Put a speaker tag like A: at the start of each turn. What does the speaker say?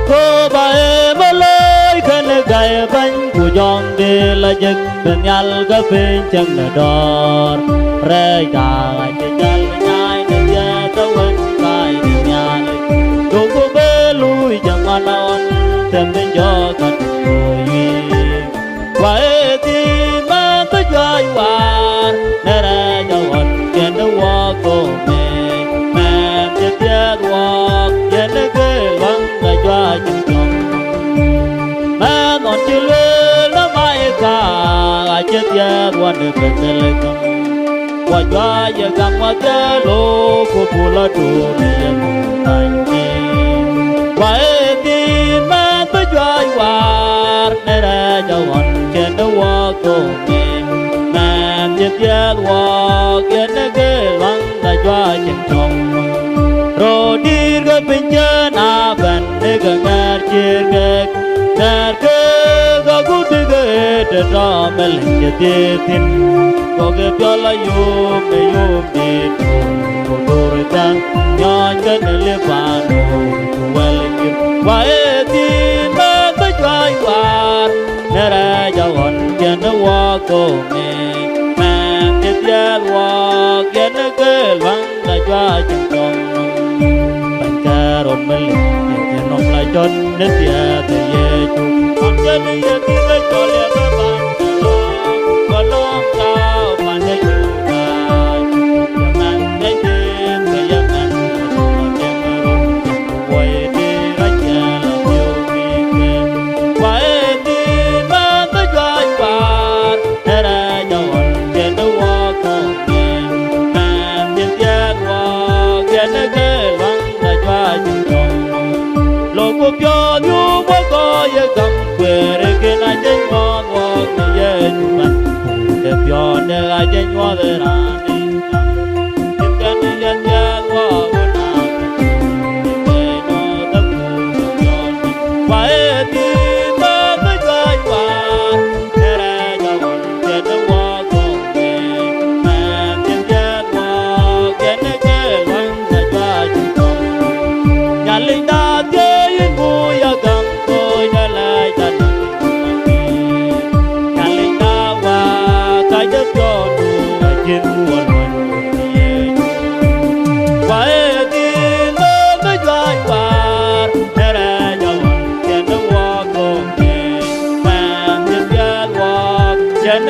A: cô bà em lối khăn gai bánh của dòng đi là giấc bên nhal cà phê chẳng là đòn rơi cả ngày chơi nhal nhai nên giờ tao vẫn cài đi nhal đồ cô bé lui chẳng mà non thêm bên gió cắt đôi qua tin mà tới gai qua nè ra cho hồn trên đó qua cô mẹ chết chết qua trên đó cái vắng ngày cho chừng chồng mẹ còn chưa lên nó mãi cả chết chết qua được bên trên lên không qua cho giờ cầm qua chết lô của phụ la trù đi một thành qua tin mà tới gai qua nè ra cho hồn trên đó qua cô mẹ chết chết qua trên đó cái vắng ngày cho chừng chồng rồi đi cái bên chân à bên để cái ngã chia cái có cút đi cái để ra mình lên cái thiên có cái biểu là yum đi đồ rồi ta nhon cái này lấy bàn đồ quay lại quay tin mà tới quay qua nè ra cho hồn chân nó qua cô mẹ tiếp theo qua cái nó cái vắng là cho chừng chồng rồi mình liền nông lại chốn đến địa từ ye chu con chân đi đi lấy cho liền với bạn có lom cao bạn để chu bài mang đến đêm về giấc ăn đêm rồi quay đi rách nhà làm yêu mi quay đi mang tới gai bạn để ra cho hồn trên đó qua con mang đến giấc qua cái nó cái vắng là cho chừng cô cho nhu quá có ye cầm quê để cái này trên ngon ngon thì ye chúng mình để cho để ai trên ngon để ra đi tìm cái này dân dân qua bên nào để cái nó đắp phủ cho phải đi ta tới cái qua để ra cho mình trên đó qua con mà tìm dân qua cái này cái vắng là cho chúng con nhà linh ta ya gam tôi đã lại ta nhà linh ta qua cái đất cho đủ trên buồn mình phải tin tới gai qua để ra cho trên đó qua con mà thiên gia qua trên